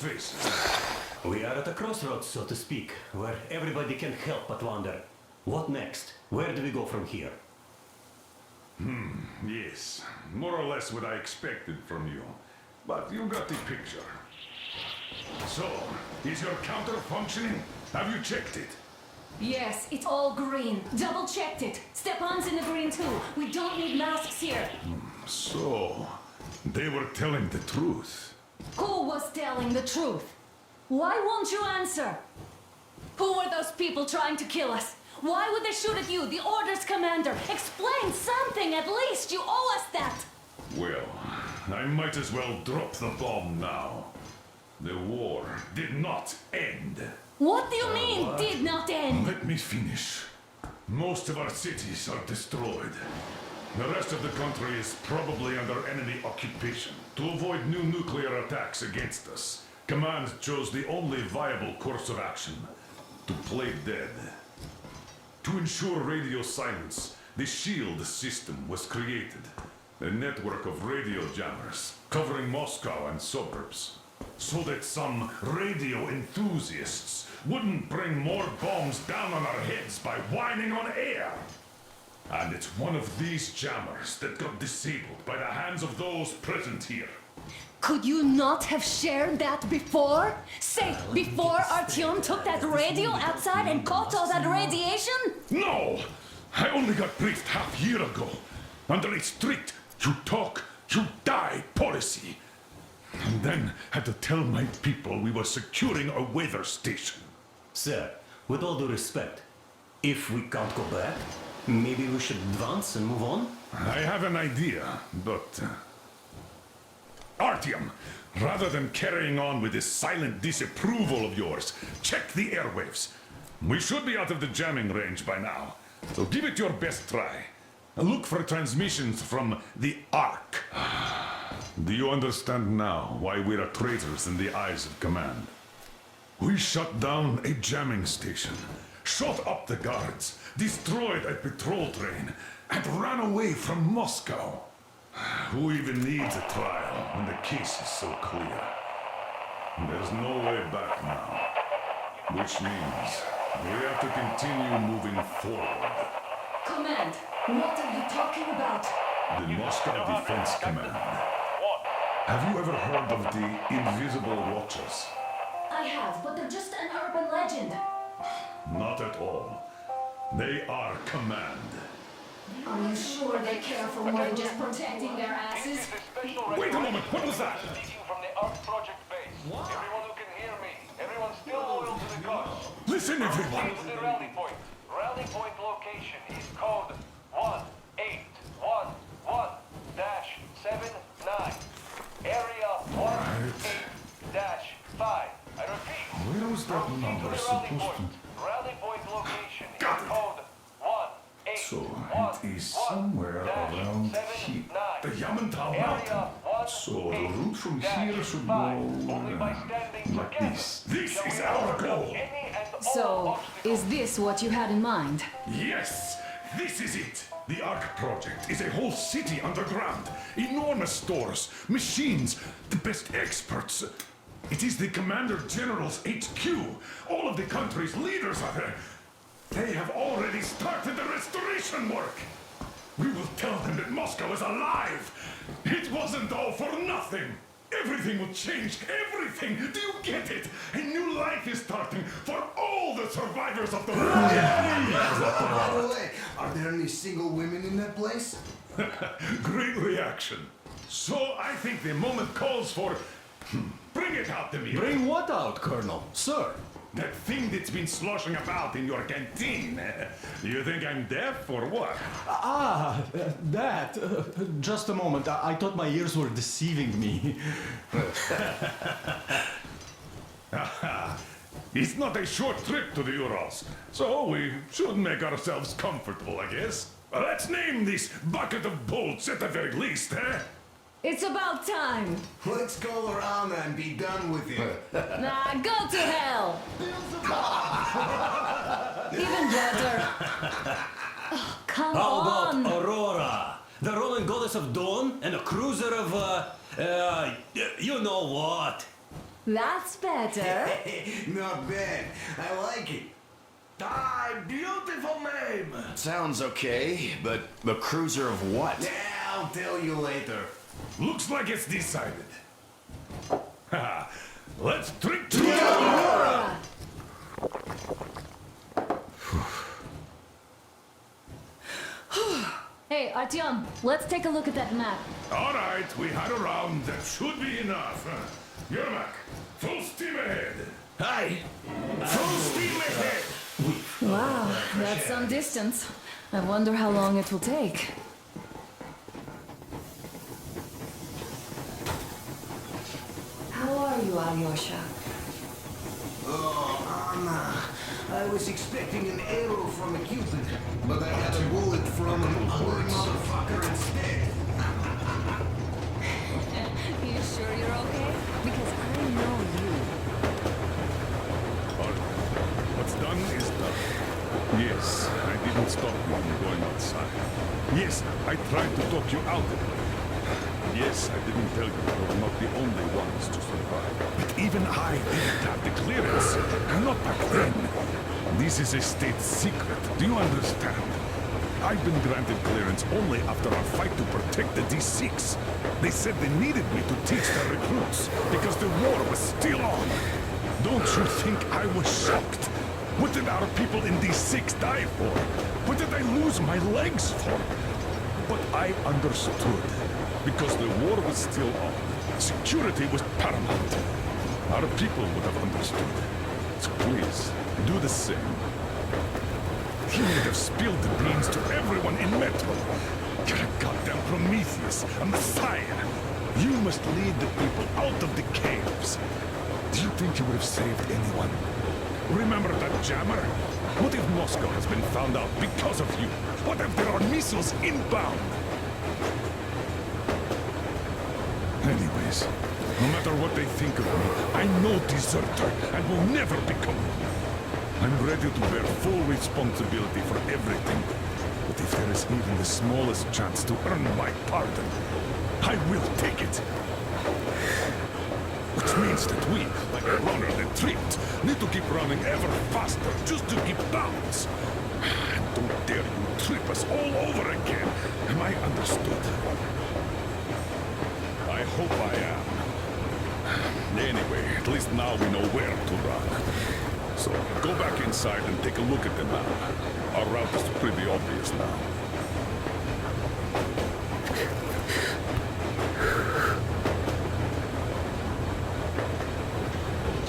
faces. We are at a crossroads, so to speak, where everybody can help but wonder. What next? Where do we go from here? Yes, more or less what I expected from you. But you got the picture. So, is your counter functioning? Have you checked it? Yes, it's all green. Double checked it. Stepan's in the green too. We don't need masks here. So, they were telling the truth. Who was telling the truth? Why won't you answer? Who were those people trying to kill us? Why would they shoot at you, the Order's commander? Explain something, at least! You owe us that! Well, I might as well drop the bomb now. The war did not end. What do you mean, did not end? Let me finish. Most of our cities are destroyed. The rest of the country is probably under enemy occupation. To avoid new nuclear attacks against us, Command chose the only viable course of action: to play dead. To ensure radio silence, the SHIELD system was created. A network of radio jammers covering Moscow and suburbs. So that some radio enthusiasts wouldn't bring more bombs down on our heads by whining on air. And it's one of these jammers that got disabled by the hands of those present here. Could you not have shared that before? Say, before Artyom took that radio outside and caught all that radiation? No! I only got briefed half year ago. Under a strict, you talk, you die policy. And then had to tell my people we were securing a weather station. Sir, with all due respect, if we can't go back, maybe we should advance and move on? I have an idea, but... Artyom, rather than carrying on with this silent disapproval of yours, check the airwaves. We should be out of the jamming range by now, so give it your best try. Look for transmissions from the Ark. Do you understand now why we're traitors in the eyes of Command? We shut down a jamming station, shot up the guards, destroyed a patrol train, and ran away from Moscow. Who even needs a trial when the case is so clear? There's no way back now. Which means we have to continue moving forward. Command, what are you talking about? The Moscow Defense Command. Have you ever heard of the Invisible Watchers? I have, but they're just an urban legend. Not at all. They are Command. Are you sure they care for more than just protecting their asses? Wait a moment, what was that? Speaking from the Ark Project base. Everyone who can hear me. Everyone's still loyal to the cause. Listen, everyone! To the rally point. Rally point location is code 1811-79. Area 18-5. I repeat. Where was that number supposed to... Rally point location is Got it. code 18. So, it is somewhere around here. The Yamantau Mountain. So, the route from here should go... like this. This is our goal! So, is this what you had in mind? Yes! This is it! The Ark Project is a whole city underground. Enormous stores, machines, the best experts. It is the Commander General's HQ. All of the country's leaders are there. They have already started the restoration work. We will tell them that Moscow is alive. It wasn't all for nothing. Everything will change. Everything. Do you get it? A new life is starting for all the survivors of the war. By the way, are there any single women in that place? Great reaction. So I think the moment calls for... Bring it out, Demir. Bring what out, Colonel? Sir? That thing that's been sloshing about in your canteen. You think I'm deaf or what? That. Just a moment. I thought my ears were deceiving me. It's not a short trip to the Urals, so we should make ourselves comfortable, I guess. Let's name this bucket of bolts at the very least, eh? It's about time. Let's call her Anna and be done with it. Nah, go to hell. Even better. Oh, come How on. about Aurora? The Roman goddess of dawn and a cruiser of, you know what? That's better. Not bad. I like it. Beautiful name! Sounds okay, but the cruiser of what? Yeah, I'll tell you later. Looks like it's decided. Haha. Let's drink to Hey, Artyom, let's take a look at that map. All right, we had a round. That should be enough. Yermak, full steam ahead. Hi! Full steam ahead. Wow, that's some distance. I wonder how long it will take. How are you, Alyosha? Oh, Anna. I was expecting an arrow from a Cupid, but I got a bullet from an ugly motherfucker instead. You sure you're okay? Because I know you. All right. What's done is done. Yes, I didn't stop you from going outside. Yes, I tried to talk you out of it. Yes, I didn't tell you you were not the only ones to survive. But even I didn't have the clearance. Not back then. This is a state secret. Do you understand? I've been granted clearance only after our fight to protect the D6. They said they needed me to teach their recruits because the war was still on. Don't you think I was shocked? What did our people in D6 die for? What did I lose my legs for? But I understood. Because the war was still on. Security was paramount. Our people would have understood. So please, do the same. You would have spilled the beans to everyone in Metro. You're a goddamn Prometheus, a messiah. You must lead the people out of the caves. Do you think you would have saved anyone? Remember that jammer? What if Moscow has been found out because of you? What if there are missiles inbound? Anyways, no matter what they think of me, I'm no deserter and will never become one. I'm ready to bear full responsibility for everything. But if there is even the smallest chance to earn my pardon, I will take it. Which means that we, like a runner that tripped, need to keep running ever faster just to keep bounds. And don't dare you trip us all over again. Am I understood? I hope I am. Anyway, at least now we know where to run. So, go back inside and take a look at the map. Our route is pretty obvious now.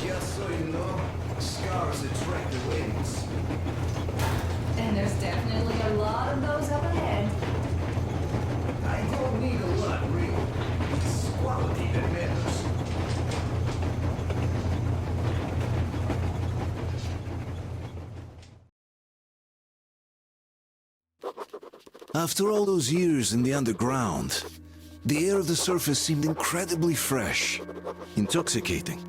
Just so you know, scars attract the winds. And there's definitely a lot of those up ahead. I don't need a lot, really. It's quality that matters. After all those years in the underground, the air of the surface seemed incredibly fresh, intoxicating.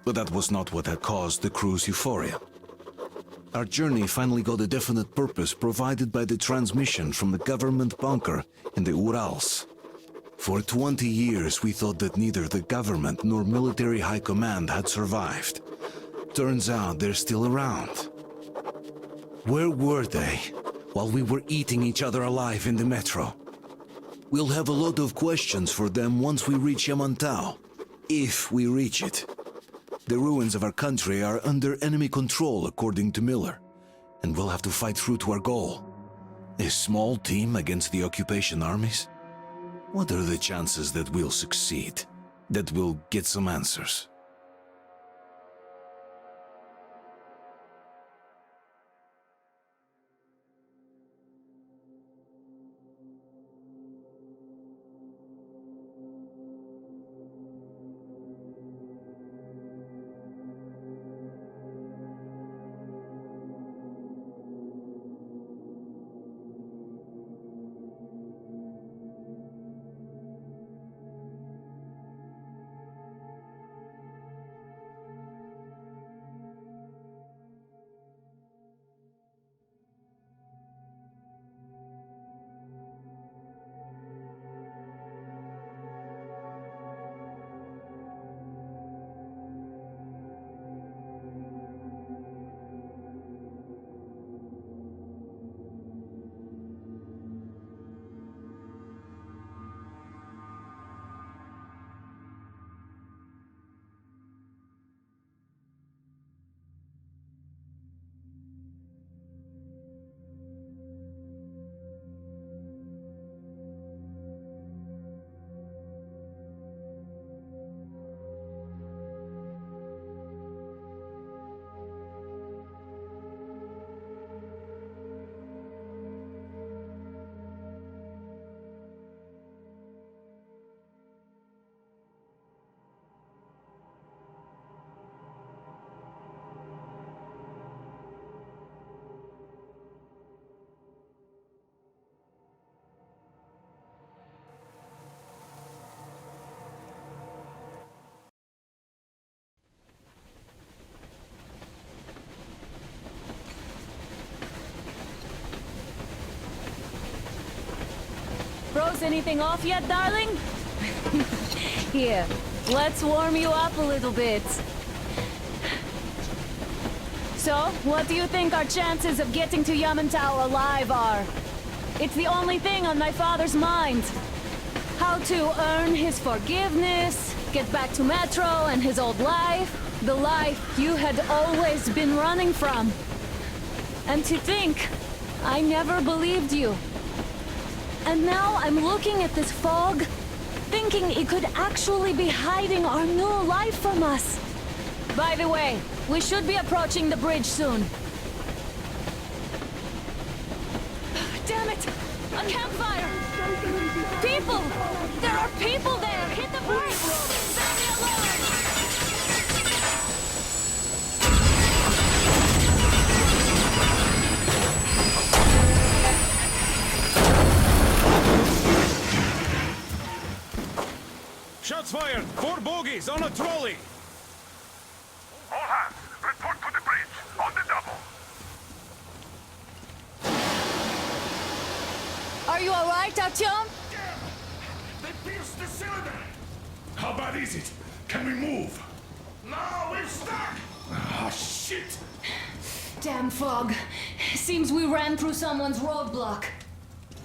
But that was not what had caused the crew's euphoria. Our journey finally got a definite purpose provided by the transmission from the government bunker in the Urals. For 20 years we thought that neither the government nor military high command had survived. Turns out they're still around. Where were they while we were eating each other alive in the metro? We'll have a lot of questions for them once we reach Yamantau, if we reach it. The ruins of our country are under enemy control, according to Miller, and we'll have to fight through to our goal. A small team against the occupation armies? What are the chances that we'll succeed? That we'll get some answers? close anything off yet, darling? Here, let's warm you up a little bit. So, what do you think our chances of getting to Yamantau alive are? It's the only thing on my father's mind. How to earn his forgiveness, get back to Metro and his old life. The life you had always been running from. And to think, I never believed you. And now I'm looking at this fog, thinking it could actually be hiding our new life from us. By the way, we should be approaching the bridge soon. Damn it! A campfire! People! There are people there! Hit the brakes! Sound the alarm! Shots fired! 4 bogies on a trolley! All hands, report to the bridge. On the double. Are you alright, Artyom? They pierced the cylinder! How bad is it? Can we move? No, we're stuck! Ah, shit! Damn fog. Seems we ran through someone's roadblock.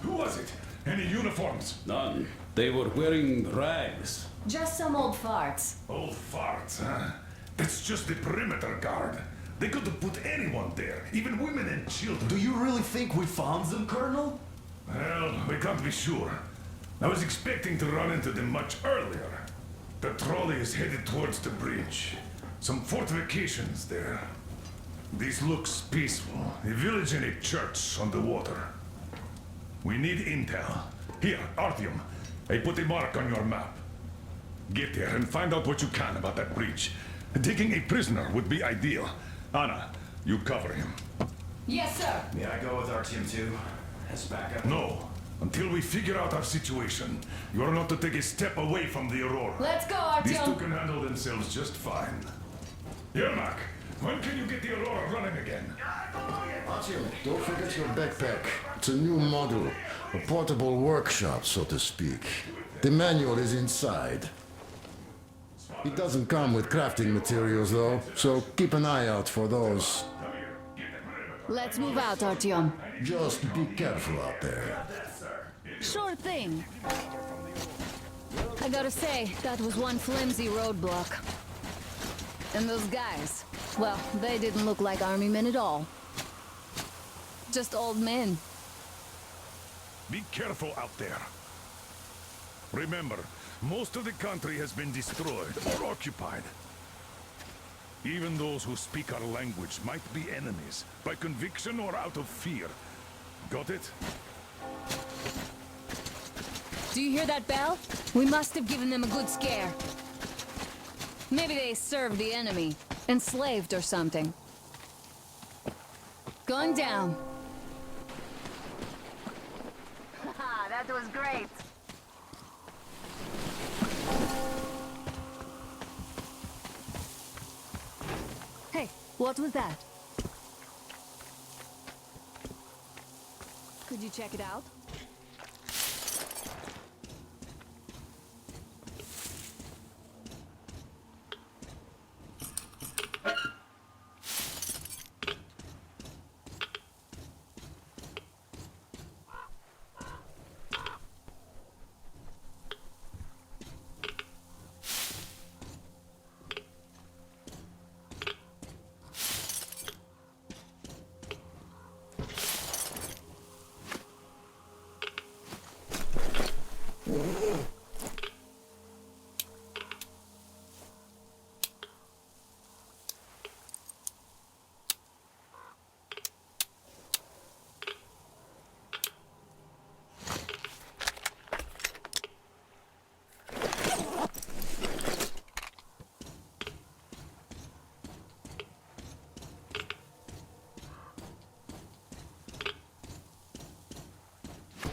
Who was it? Any uniforms? None. They were wearing rags. Just some old farts. Old farts, huh? That's just the perimeter guard. They could have put anyone there, even women and children. Do you really think we found them, Colonel? Well, we can't be sure. I was expecting to run into them much earlier. The trolley is headed towards the bridge. Some fortifications there. This looks peaceful. A village and a church on the water. We need intel. Here, Artyom. I put a mark on your map. Get there and find out what you can about that bridge. Taking a prisoner would be ideal. Anna, you cover him. Yes, sir. May I go with Artyom too? As backup? No. Until we figure out our situation, you are not to take a step away from the Aurora. Let's go, These two Artyom. can handle themselves just fine. Yermak, when can you get the Aurora running again? Artyom, don't forget your backpack. It's a new model. A portable workshop, so to speak. The manual is inside. It doesn't come with crafting materials, though, so keep an eye out for those. Let's move out, Artyom. Just be careful out there. Sure thing. I gotta say, that was one flimsy roadblock. And those guys, well, they didn't look like army men at all. Just old men. Be careful out there. Remember, most of the country has been destroyed or occupied. Even those who speak our language might be enemies, by conviction or out of fear. Got it? Do you hear that bell? We must have given them a good scare. Maybe they served the enemy, enslaved or something. Going down. Haha, that was great. Hey, what was that? Could you check it out?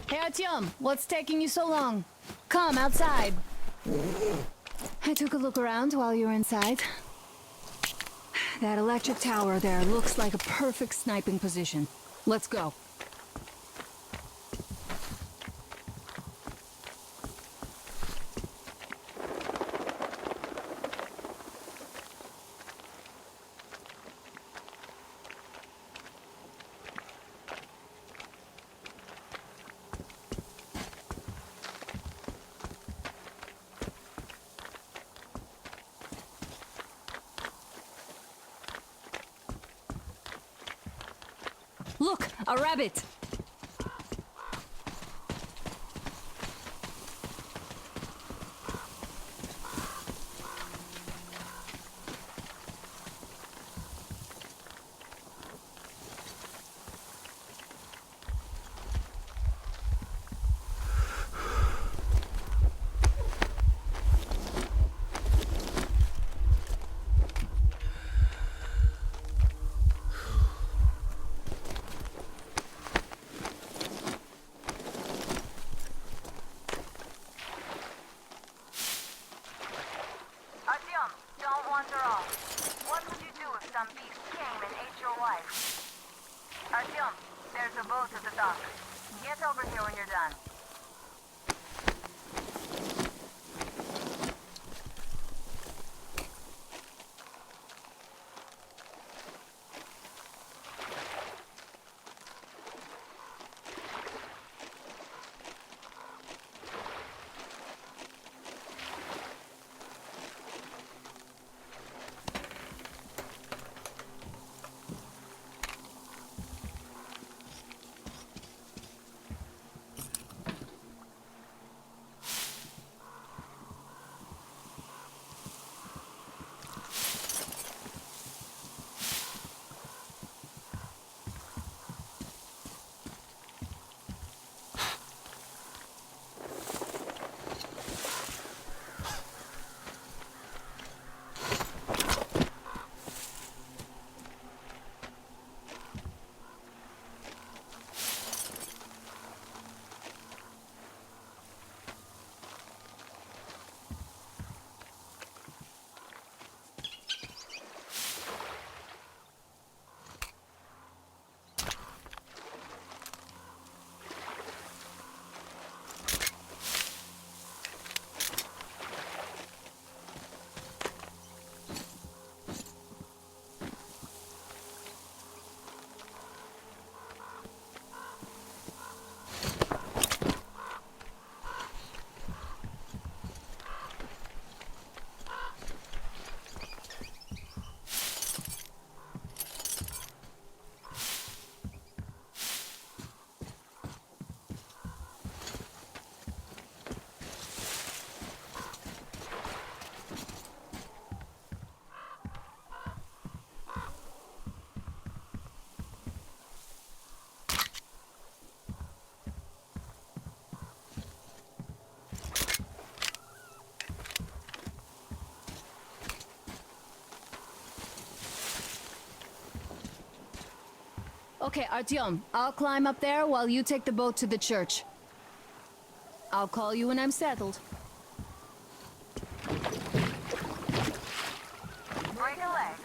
Hey, Artyom, what's taking you so long? Come, outside. I took a look around while you were inside. That electric tower there looks like a perfect sniping position. Let's go. Look, a rabbit! Artyom, don't wander off. What would you do if some beast came and ate your wife? Artyom, there's a boat at the dock. Get over here when you're done. Okay, Artyom, I'll climb up there while you take the boat to the church. I'll call you when I'm settled. Break a leg.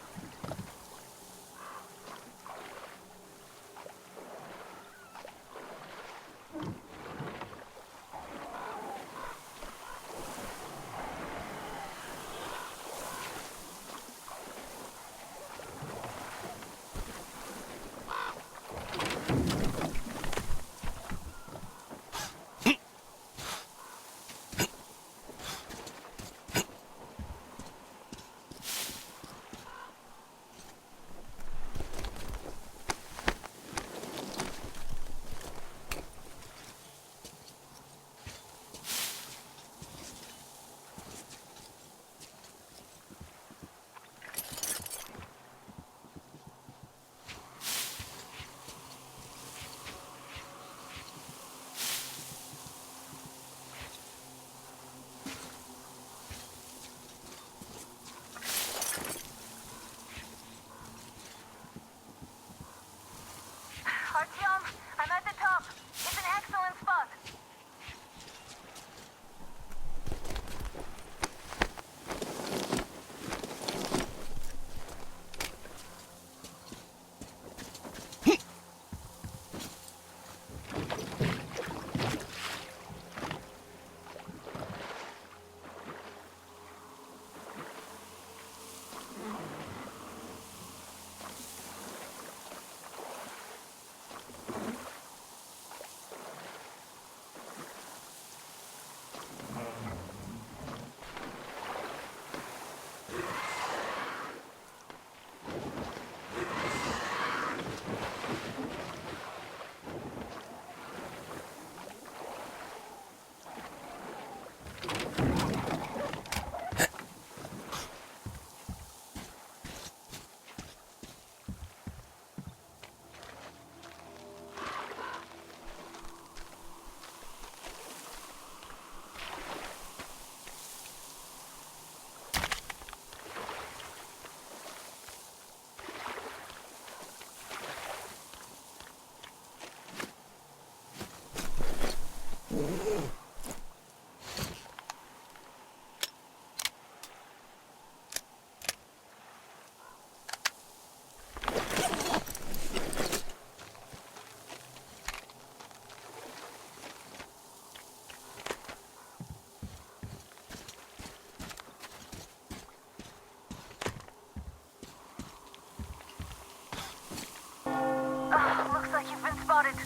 like you've been spotted.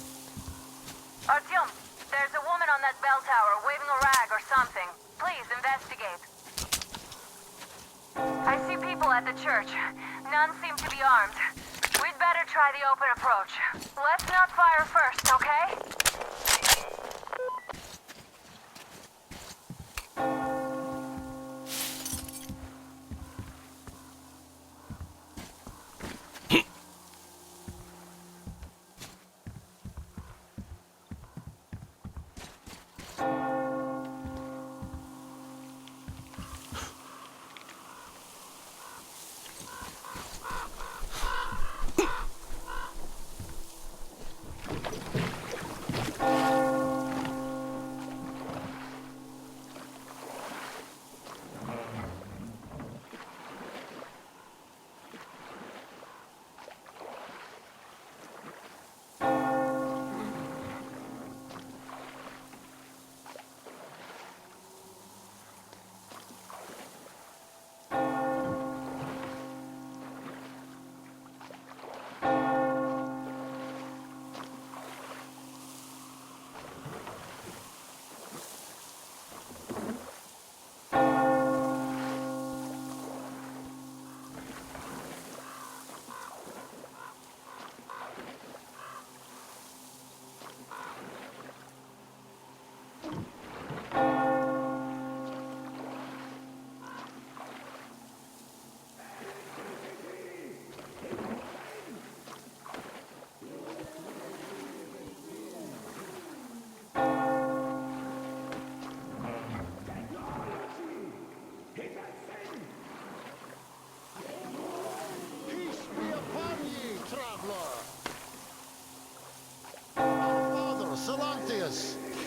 Artyom, there's a woman on that bell tower waving a rag or something. Please investigate. I see people at the church. None seem to be armed. We'd better try the open approach. Let's not fire first, okay?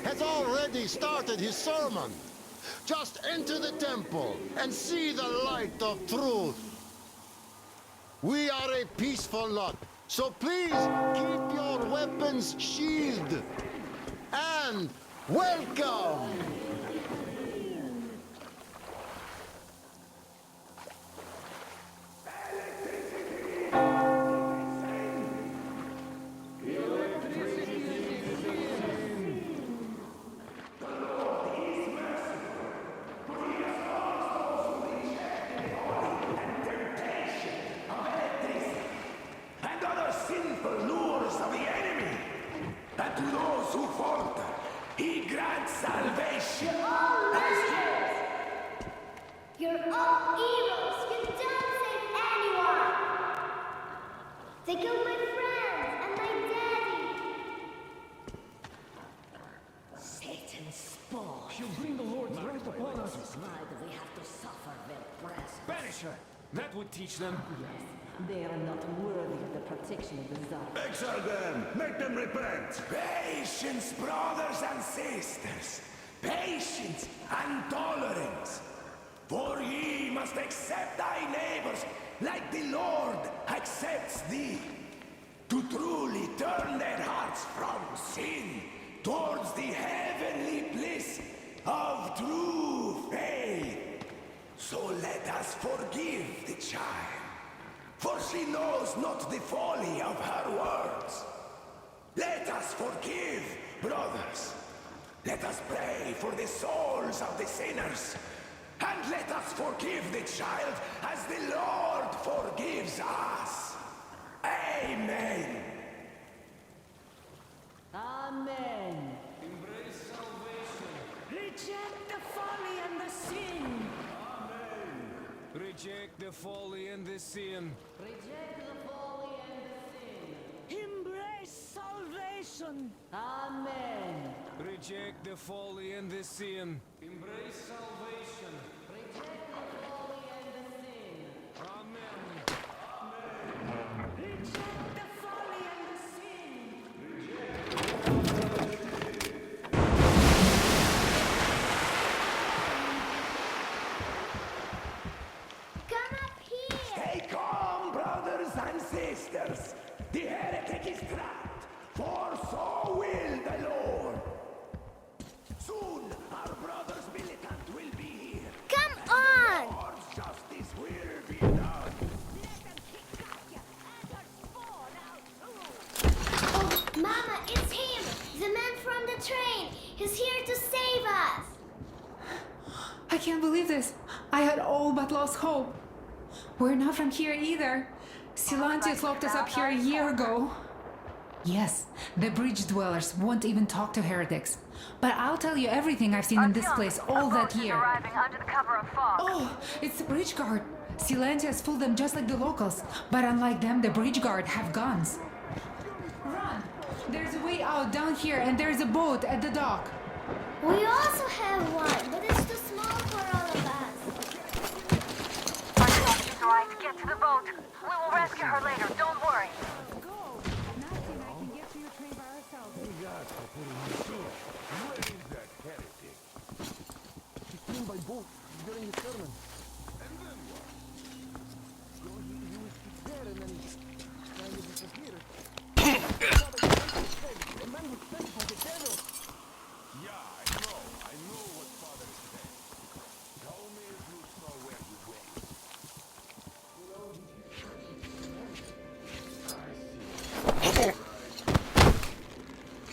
Has already started his sermon. Just enter the temple and see the light of truth. We are a peaceful lot, so please keep your weapons sheathed. And welcome! You're all evils! You don't save anyone! They killed my friends and my daddy! Satan's spawn! She'll bring the Lord's wrath upon us! Why do we have to suffer their presence? Banish her! That would teach them. Yes, they are not worthy of the protection of the Tsar. Exile them! Make them repent! Patience, brothers and sisters! Patience and tolerance! For ye must accept thy neighbors like the Lord accepts thee. To truly turn their hearts from sin towards the heavenly bliss of true faith. So let us forgive the child, for she knows not the folly of her words. Let us forgive, brothers. Let us pray for the souls of the sinners. And let us forgive the child as the Lord forgives us. Amen. Amen. Embrace salvation. Reject the folly and the sin. Amen. Reject the folly and the sin. Reject the folly and the sin. Embrace salvation. Amen. Reject the folly and the sin. Embrace salvation. Reject the folly and the sin. Amen. Reject the folly and the sin. Come up here! Stay calm, brothers and sisters. The heretic is trapped, for so will the Lord. Soon our brothers militant will be here. Come on! Lord's justice will be done. Oh, I can't believe this. I had all but lost hope. We're not from here either. Silantius locked us up here a year ago. Yes, the bridge dwellers won't even talk to heretics. But I'll tell you everything I've seen in this place all that year. Arriving under the cover of fog. Oh, it's the bridge guard. Silantius fooled them just like the locals. But unlike them, the bridge guard have guns. Run! There's a way out down here and there's a boat at the dock. We also have one, but it's too small for all of us. She's right. Get to the boat. We will rescue her later. Don't worry. By boat during the sermon. And then what? So he was there and then kind of disappeared. The man was sent by the devil. Yeah, I know what Father said. Tell me if you saw where you went. I see.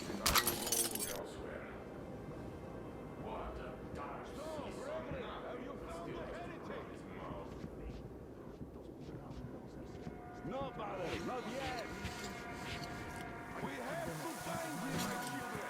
And I will go elsewhere. What a dark No, Father, not yet. We have to find him, my children.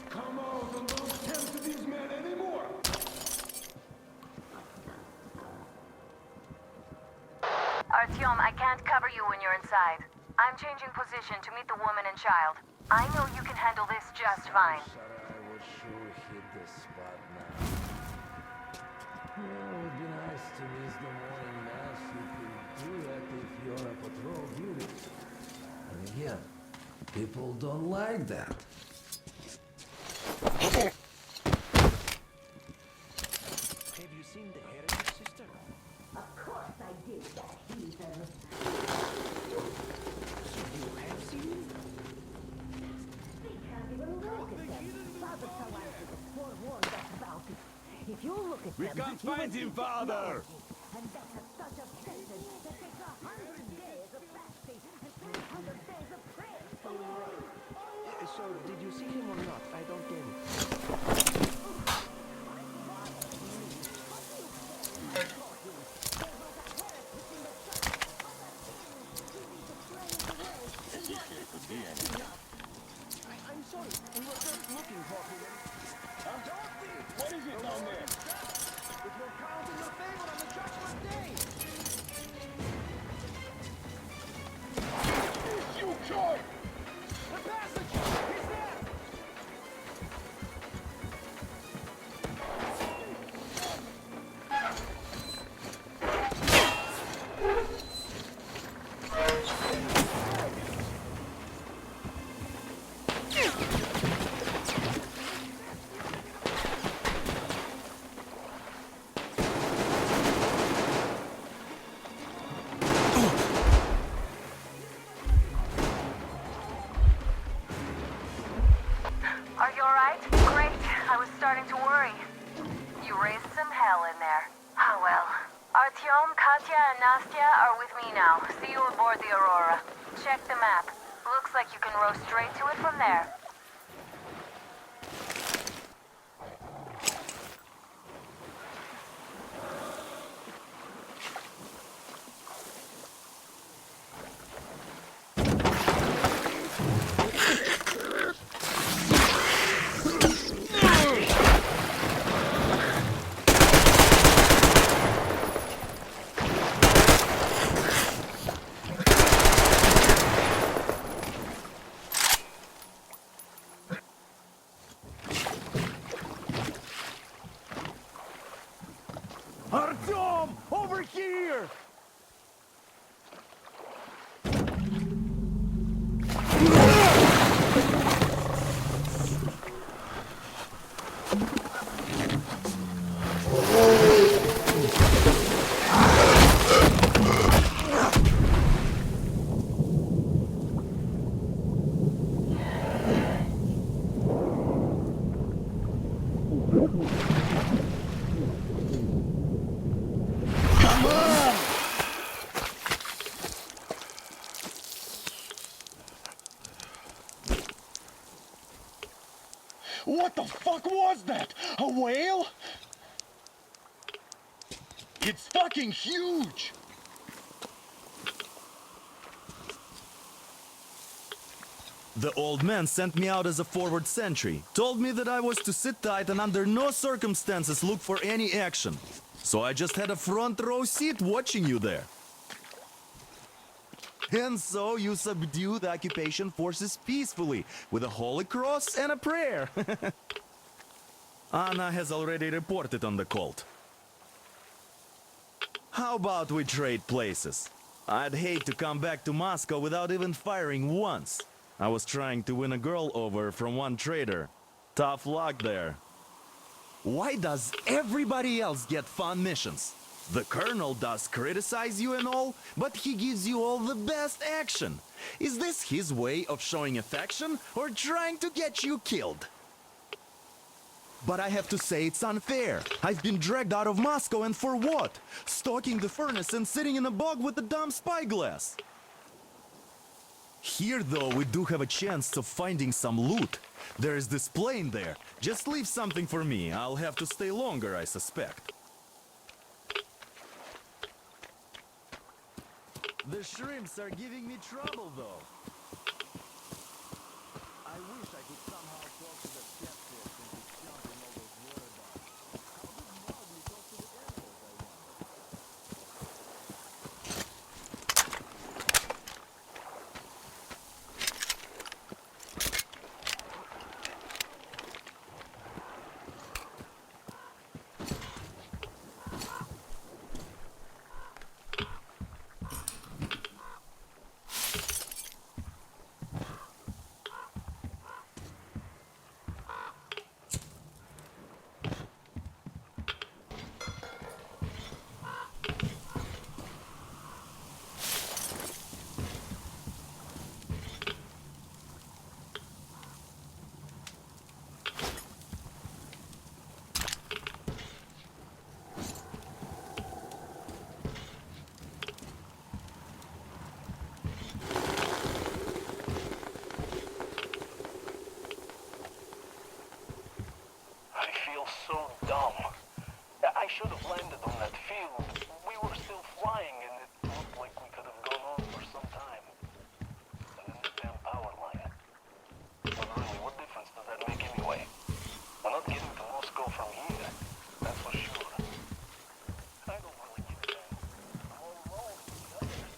Come out and don't tempt these men anymore. Artyom, I can't cover you when you're inside. I'm changing position to meet the woman and child. I know you can handle this just fine. I will sure hit this spot now. It would be nice to miss the morning mass. You can do that if you're a patrol duty. And again, people don't like that. Have you seen the heretic, sister? Of course I did, that heathen. So you have seen him? They can't even look at them. Father Silantius forewarned us about it. If you look at We them, can't you will find him, see Father! And that's such a sentence that takes 100 days of fasting and 300 days of prayer to erase. So, did you see him or not? I don't get it. I'm sorry, we were just looking for him. What is it down there? It will count in your favor on the judgment day. You joy! The passage! He's there! Are you alright? Great. I was starting to worry. You raised some hell in there. Ah, well. Artyom, Katya, and Nastya are with me now. See you aboard the Aurora. Check the map. Looks like you can row straight to it from there. Artyom! Over here! What the fuck was that? A whale? It's fucking huge! The old man sent me out as a forward sentry, told me that I was to sit tight and under no circumstances look for any action. So I just had a front row seat watching you there. And so you subdue the occupation forces peacefully, with a holy cross and a prayer. Anna has already reported on the cult. How about we trade places? I'd hate to come back to Moscow without even firing once. I was trying to win a girl over from one trader. Tough luck there. Why does everybody else get fun missions? The colonel does criticize you and all, but he gives you all the best action. Is this his way of showing affection or trying to get you killed? But I have to say it's unfair. I've been dragged out of Moscow, and for what? Stalking the furnace and sitting in a bog with a dumb spyglass. Here, though, we do have a chance of finding some loot. There is this plane there. Just leave something for me. I'll have to stay longer, I suspect. The shrimps are giving me trouble, though. I wish I could somehow talk to the catfish and keep counting all those water bugs. How did Mowgli talk to the animals, I wonder? I should have landed on that field. We were still flying and it looked like we could have gone on for some time. And then the damn power line. But really, what difference does that make anyway? We're not getting to Moscow from here, that's for sure. I don't really give a damn. I'm all alone with the others.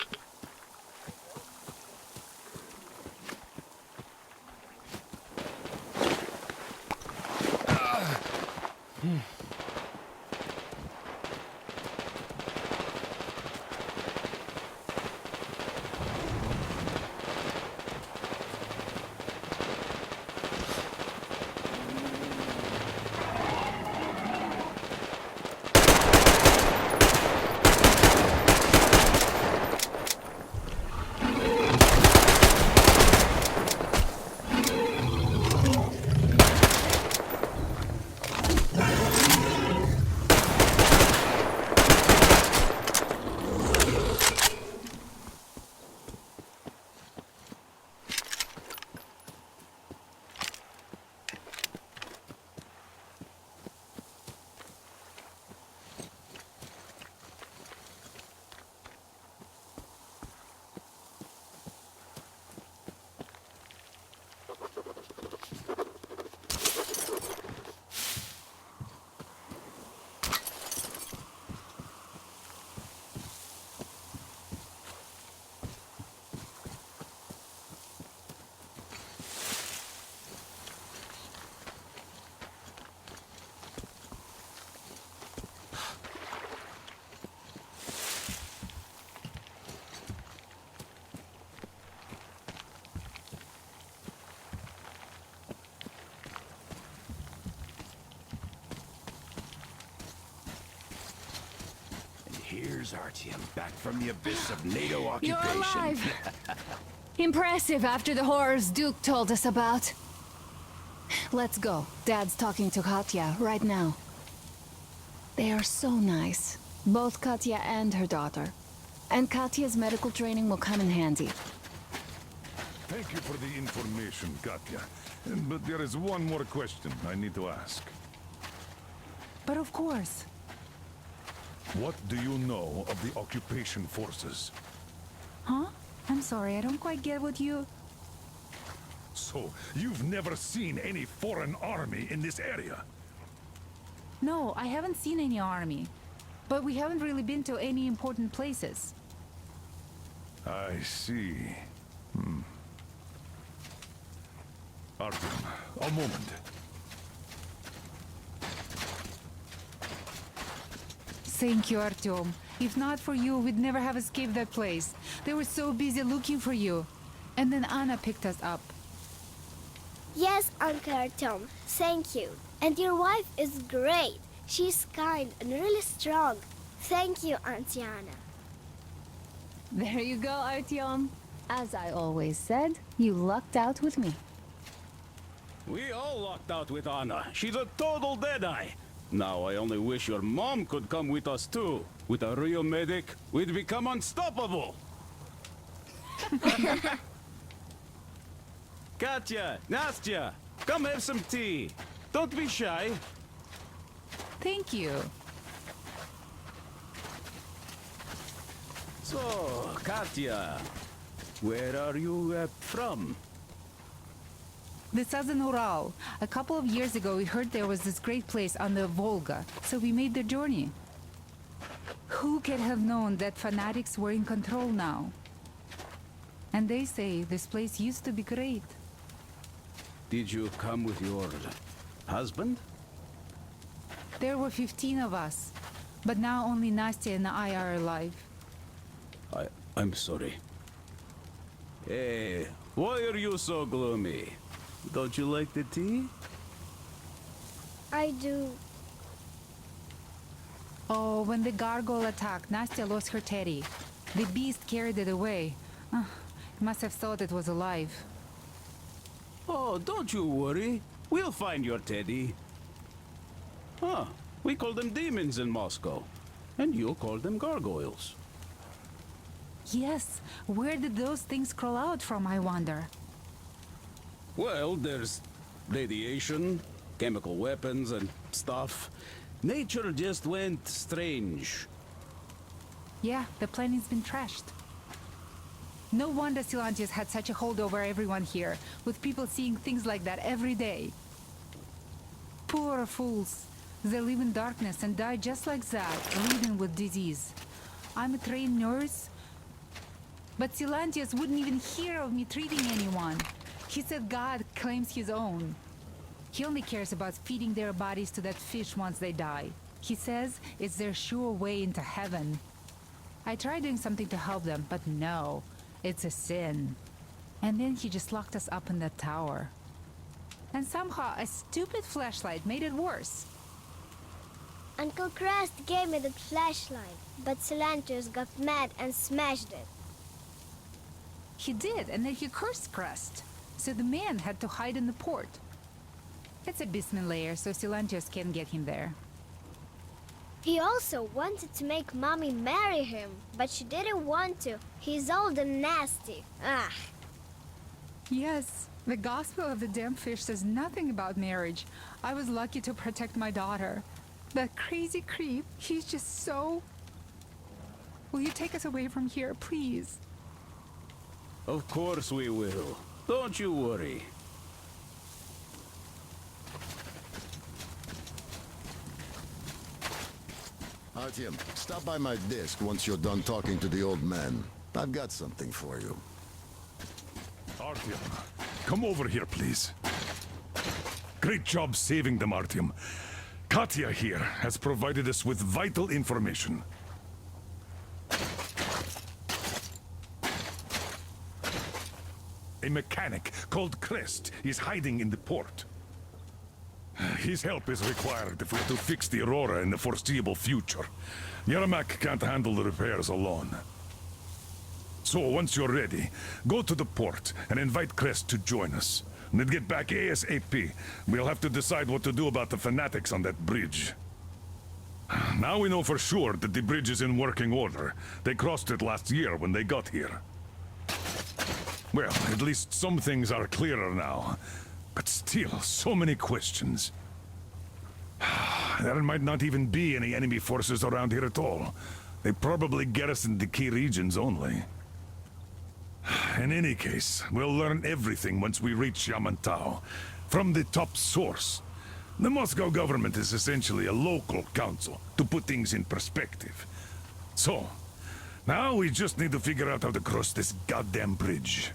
Here's Artyom, back from the abyss of NATO You're occupation. alive! Impressive after the horrors Duke told us about. Let's go. Dad's talking to Katya right now. They are so nice. Both Katya and her daughter. And Katya's medical training will come in handy. Thank you for the information, Katya. But there is one more question I need to ask. But of course. What do you know of the occupation forces? Huh? I'm sorry, I don't quite get what you... So, you've never seen any foreign army in this area? No, I haven't seen any army. But we haven't really been to any important places. I see. Artyom, a moment. Thank you, Artyom. If not for you, we'd never have escaped that place. They were so busy looking for you. And then Anna picked us up. Yes, Uncle Artyom, thank you. And your wife is great. She's kind and really strong. Thank you, Auntie Anna. There you go, Artyom. As I always said, you lucked out with me. We all lucked out with Anna. She's a total deadeye. Now I only wish your mom could come with us too. With a real medic, we'd become unstoppable. Katya, Nastya, come have some tea. Don't be shy. Thank you. So, Katya, where are you from? The southern Ural. A couple of years ago, we heard there was this great place on the Volga, so we made the journey. Who could have known that fanatics were in control now? And they say this place used to be great. Did you come with your husband? There were 15 of us, but now only Nastya and I are alive. I'm sorry. Hey, why are you so gloomy? Don't you like the tea? I do. Oh, when the gargoyle attacked, Nastya lost her teddy. The beast carried it away. It must have thought it was alive. Oh, don't you worry. We'll find your teddy. Huh, we call them demons in Moscow. And you call them gargoyles. Yes, where did those things crawl out from, I wonder? Well, there's radiation, chemical weapons and stuff. Nature just went strange. Yeah, the planet's been trashed. No wonder Silantius had such a hold over everyone here, with people seeing things like that every day. Poor fools. They live in darkness and die just like that, living with disease. I'm a trained nurse, but Silantius wouldn't even hear of me treating anyone. He said God claims his own. He only cares about feeding their bodies to that fish once they die. He says it's their sure way into heaven. I tried doing something to help them, but no, it's a sin. And then he just locked us up in that tower. And somehow a stupid flashlight made it worse. Uncle Crest gave me the flashlight, but Silantius got mad and smashed it. He did, and then he cursed Crest. So the man had to hide in the port. It's a basement layer, so Silantius can't get him there. He also wanted to make Mommy marry him, but she didn't want to. He's old and nasty. Ah. Yes, the Gospel of the Damned Fish says nothing about marriage. I was lucky to protect my daughter. That crazy creep, he's just so... Will you take us away from here, please? Of course we will. Don't you worry. Artyom, stop by my desk once you're done talking to the old man. I've got something for you. Artyom, come over here, please. Great job saving them, Artyom. Katya here has provided us with vital information. A mechanic called Crest is hiding in the port. His help is required if we're to fix the Aurora in the foreseeable future. Yermak can't handle the repairs alone. So, once you're ready, go to the port and invite Crest to join us. And then get back ASAP. We'll have to decide what to do about the fanatics on that bridge. Now we know for sure that the bridge is in working order. They crossed it last year when they got here. Well, at least some things are clearer now. But still, so many questions. There might not even be any enemy forces around here at all. They probably garrisoned the key regions only. In any case, we'll learn everything once we reach Yamantau. From the top source. The Moscow government is essentially a local council, to put things in perspective. So, now we just need to figure out how to cross this goddamn bridge.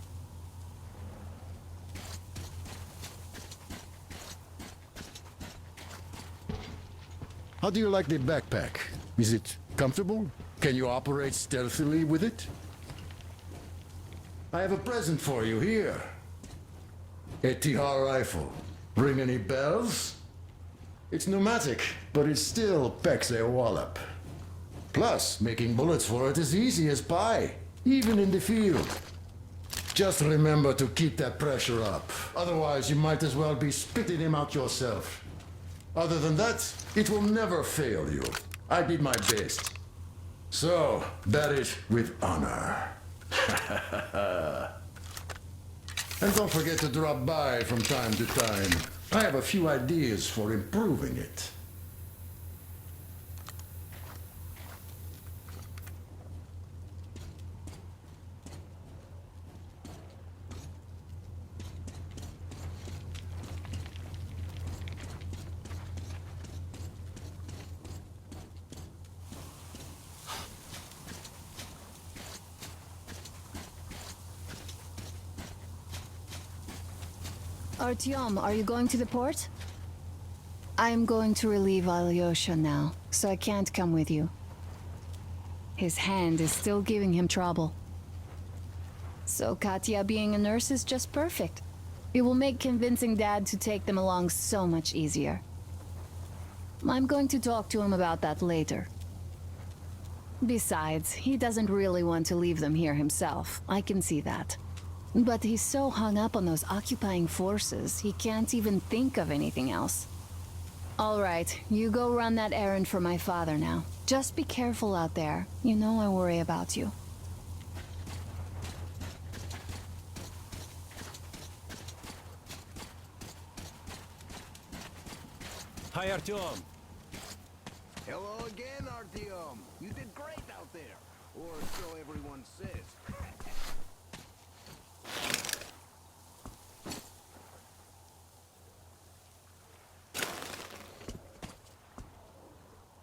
How do you like the backpack? Is it comfortable? Can you operate stealthily with it? I have a present for you here. A TR rifle. Ring any bells? It's pneumatic, but it still packs a wallop. Plus, making bullets for it is easy as pie, even in the field. Just remember to keep that pressure up. Otherwise, you might as well be spitting him out yourself. Other than that, it will never fail you. I did my best. So, bear it with honor. And don't forget to drop by from time to time. I have a few ideas for improving it. Artyom, are you going to the port? I'm going to relieve Alyosha now, so I can't come with you. His hand is still giving him trouble. So Katya being a nurse is just perfect. It will make convincing Dad to take them along so much easier. I'm going to talk to him about that later. Besides, he doesn't really want to leave them here himself. I can see that. But he's so hung up on those occupying forces, he can't even think of anything else. All right, you go run that errand for my father now. Just be careful out there. You know I worry about you. Hi, Artyom. Hello again, Artyom. You did great out there. Or so everyone says.